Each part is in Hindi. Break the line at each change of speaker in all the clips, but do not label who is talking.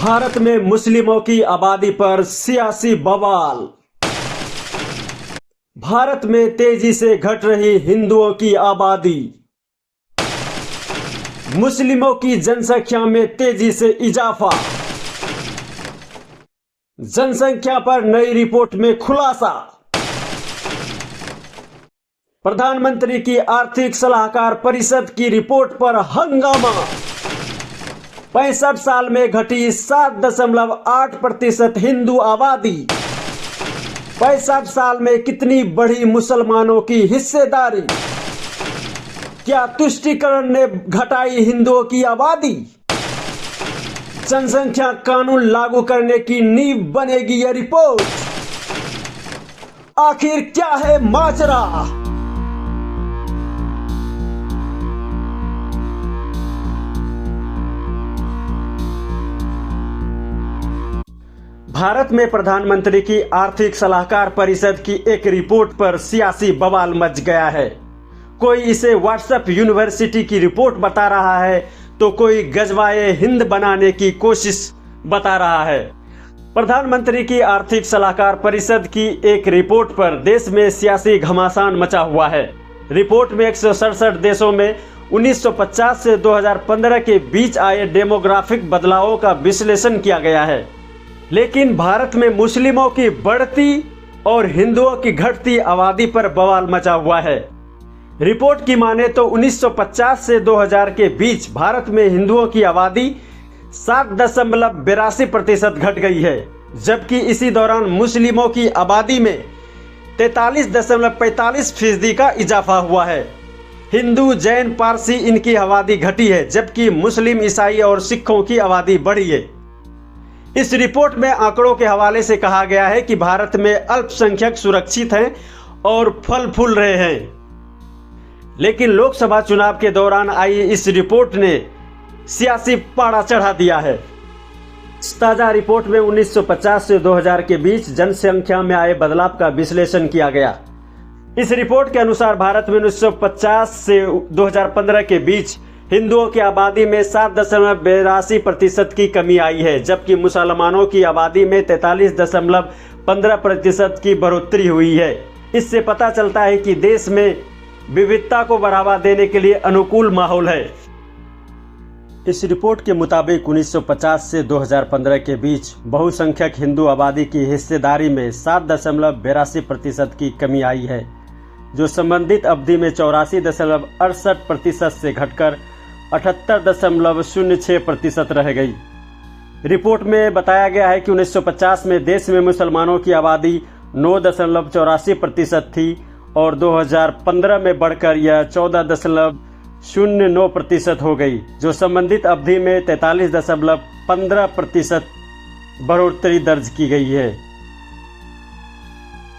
भारत में मुस्लिमों की आबादी पर सियासी बवाल। भारत में तेजी से घट रही हिंदुओं की आबादी। मुस्लिमों की जनसंख्या में तेजी से इजाफा। जनसंख्या पर नई रिपोर्ट में खुलासा। प्रधानमंत्री की आर्थिक सलाहकार परिषद की रिपोर्ट पर हंगामा। 65 साल में घटी 7.8% हिंदू आबादी। 65 साल में कितनी बढ़ी मुसलमानों की हिस्सेदारी? क्या तुष्टीकरण ने घटाई हिंदुओं की आबादी? जनसंख्या कानून लागू करने की नींव बनेगी यह रिपोर्ट। आखिर क्या है माजरा? भारत में प्रधानमंत्री की आर्थिक सलाहकार परिषद की एक रिपोर्ट पर सियासी बवाल मच गया है। कोई इसे व्हाट्सएप यूनिवर्सिटी की रिपोर्ट बता रहा है तो कोई गजवाए हिंद बनाने की कोशिश बता रहा है। प्रधानमंत्री की आर्थिक सलाहकार परिषद की एक रिपोर्ट पर देश में सियासी घमासान मचा हुआ है। रिपोर्ट में 167 देशों में 1950 से 2015 के बीच आए डेमोग्राफिक बदलावों का विश्लेषण किया गया है, लेकिन भारत में मुस्लिमों की बढ़ती और हिंदुओं की घटती आबादी पर बवाल मचा हुआ है। रिपोर्ट की माने तो 1950 से 2000 के बीच भारत में हिंदुओं की आबादी 7.82% घट गई है, जबकि इसी दौरान मुस्लिमों की आबादी में 43.45% का इजाफा हुआ है। हिंदू, जैन, पारसी इनकी आबादी घटी है, जबकि मुस्लिम, ईसाई और सिखों की आबादी बढ़ी है। इस रिपोर्ट में आंकड़ों के हवाले से कहा गया है कि भारत में अल्पसंख्यक सुरक्षित हैं और फल फूल रहे हैं, लेकिन लोकसभा चुनाव के दौरान आई इस रिपोर्ट ने सियासी पाड़ा चढ़ा दिया है। इस ताजा रिपोर्ट में 1950 से 2000 के बीच जनसंख्या में आए बदलाव का विश्लेषण किया गया। इस रिपोर्ट के अनुसार भारत में 1950 से 2015 के बीच हिंदुओं की आबादी में 7.82% की कमी आई है, जबकि मुसलमानों की आबादी में 43.15% की बढ़ोतरी हुई है। इससे पता चलता है कि देश में विविधता को बढ़ावा देने के लिए अनुकूल माहौल है। इस रिपोर्ट के मुताबिक 1950 से 2015 के बीच बहुसंख्यक हिंदू आबादी की हिस्सेदारी में 7.82% की कमी आई है, जो संबंधित अवधि में 84.68% से घटकर 78.06% रह गई। रिपोर्ट में बताया गया है कि 1950 में देश में मुसलमानों की आबादी 9.84% थी और 2015 में बढ़कर यह 14.09% हो गई, जो संबंधित अवधि में 43.15% बढ़ोतरी दर्ज की गई है।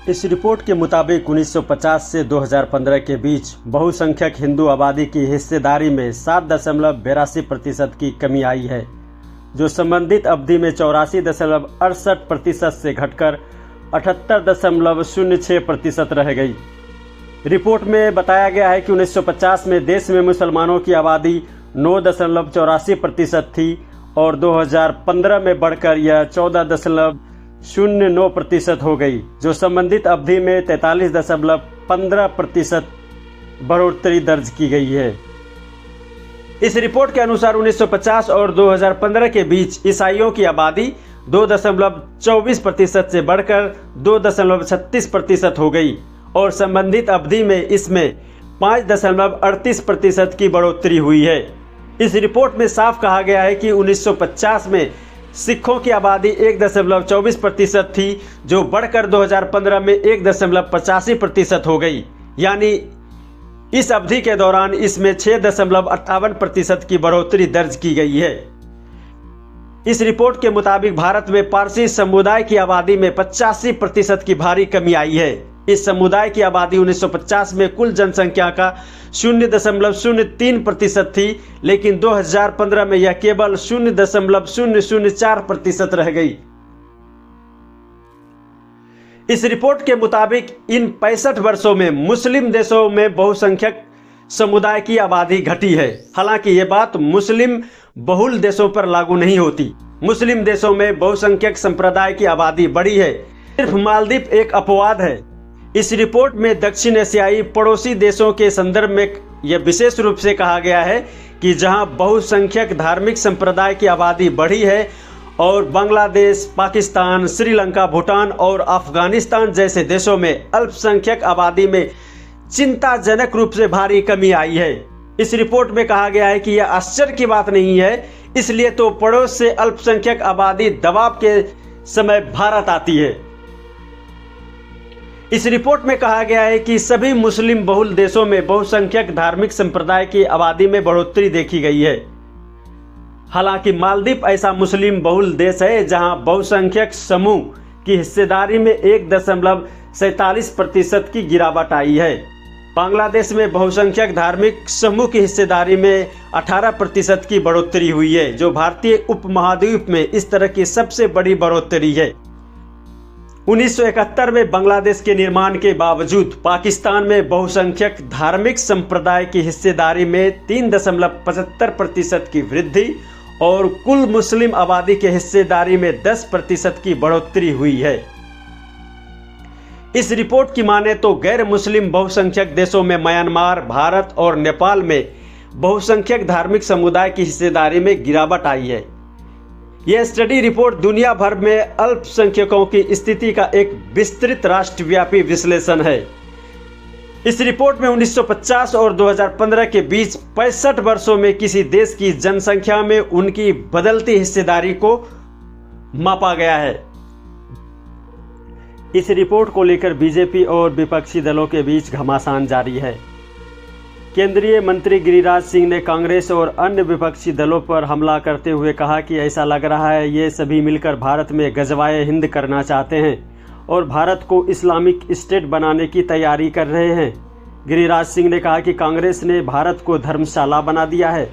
इस रिपोर्ट के मुताबिक 1950 से 2015 के बीच बहुसंख्यक हिंदू आबादी की हिस्सेदारी में 7.82% की कमी आई है, जो संबंधित अवधि में 84.68% से घटकर 78.06% रह गई। रिपोर्ट में बताया गया है कि 1950 में देश में मुसलमानों की आबादी 9.84% थी और 2015 में बढ़कर यह 14.09% हो गई, जो संबंधित अवधि में 43.15% बढ़ोतरी दर्ज की गई है। इस रिपोर्ट के अनुसार 1950 और 2015 के बीच ईसाइयों की आबादी 2.24% से बढ़कर 2.36% हो गई और संबंधित अवधि में इसमें 5.38% की बढ़ोतरी हुई है। इस रिपोर्ट में साफ कहा गया है कि 1950 में सिखों की आबादी 1.24% थी, जो बढ़कर 2015 में 1.85% हो गई, यानी इस अवधि के दौरान इसमें 6.58% की बढ़ोतरी दर्ज की गई है। इस रिपोर्ट के मुताबिक भारत में पारसी समुदाय की आबादी में 85% की भारी कमी आई है। इस समुदाय की आबादी 1950 में कुल जनसंख्या का 0.03% थी, लेकिन 2015 में यह केवल 0.004% रह गई। इस रिपोर्ट के मुताबिक इन 65 वर्षों में मुस्लिम देशों में बहुसंख्यक समुदाय की आबादी घटी है। हालांकि ये बात मुस्लिम बहुल देशों पर लागू नहीं होती। मुस्लिम देशों में बहुसंख्यक संप्रदाय की आबादी बढ़ी है। सिर्फ मालदीव एक अपवाद है। इस रिपोर्ट में दक्षिण एशियाई पड़ोसी देशों के संदर्भ में यह विशेष रूप से कहा गया है कि जहां बहुसंख्यक धार्मिक संप्रदाय की आबादी बढ़ी है और बांग्लादेश, पाकिस्तान, श्रीलंका, भूटान और अफगानिस्तान जैसे देशों में अल्पसंख्यक आबादी में चिंताजनक रूप से भारी कमी आई है। इस रिपोर्ट में कहा गया है कि यह आश्चर्य की बात नहीं है, इसलिए तो पड़ोस से अल्पसंख्यक आबादी दबाव के समय भारत आती है। इस रिपोर्ट में कहा गया है कि सभी मुस्लिम बहुल देशों में बहुसंख्यक धार्मिक संप्रदाय की आबादी में बढ़ोतरी देखी गई है। हालांकि मालदीव ऐसा मुस्लिम बहुल देश है जहां बहुसंख्यक समूह की हिस्सेदारी में 1.47% की गिरावट आई है। बांग्लादेश में बहुसंख्यक धार्मिक समूह की हिस्सेदारी में 18% की बढ़ोतरी हुई है, जो भारतीय उपमहाद्वीप में इस तरह की सबसे बड़ी बढ़ोतरी है। 1971 में बांग्लादेश के निर्माण के बावजूद पाकिस्तान में बहुसंख्यक धार्मिक संप्रदाय की हिस्सेदारी में 3.75% की वृद्धि और कुल मुस्लिम आबादी के हिस्सेदारी में 10% की बढ़ोतरी हुई है। इस रिपोर्ट की माने तो गैर मुस्लिम बहुसंख्यक देशों में म्यांमार, भारत और नेपाल में बहुसंख्यक धार्मिक समुदाय की हिस्सेदारी में गिरावट आई है। यह स्टडी रिपोर्ट दुनिया भर में अल्पसंख्यकों की स्थिति का एक विस्तृत राष्ट्रव्यापी विश्लेषण है। इस रिपोर्ट में 1950 और 2015 के बीच 65 वर्षों में किसी देश की जनसंख्या में उनकी बदलती हिस्सेदारी को मापा गया है। इस रिपोर्ट को लेकर बीजेपी और विपक्षी दलों के बीच घमासान जारी है। केंद्रीय मंत्री गिरिराज सिंह ने कांग्रेस और अन्य विपक्षी दलों पर हमला करते हुए कहा कि ऐसा लग रहा है ये सभी मिलकर भारत में गजवाए हिंद करना चाहते हैं और भारत को इस्लामिक स्टेट बनाने की तैयारी कर रहे हैं। गिरिराज सिंह ने कहा कि कांग्रेस ने भारत को धर्मशाला बना दिया है।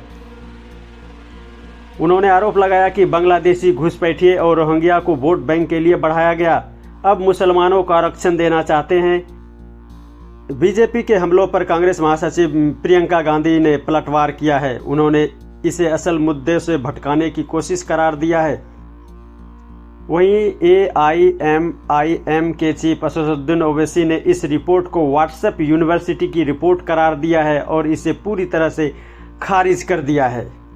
उन्होंने आरोप लगाया कि बांग्लादेशी घुसपैठिए और रोहिंग्या को वोट बैंक के लिए बढ़ाया गया, अब मुसलमानों को आरक्षण देना चाहते हैं। बीजेपी के हमलों पर कांग्रेस महासचिव प्रियंका गांधी ने पलटवार किया है। उन्होंने इसे असल मुद्दे से भटकाने की कोशिश करार दिया है। वहीं AIMIM के चीफ असदुद्दीन ओवैसी ने इस रिपोर्ट को व्हाट्सएप यूनिवर्सिटी की रिपोर्ट करार दिया है और इसे पूरी तरह से खारिज कर दिया है।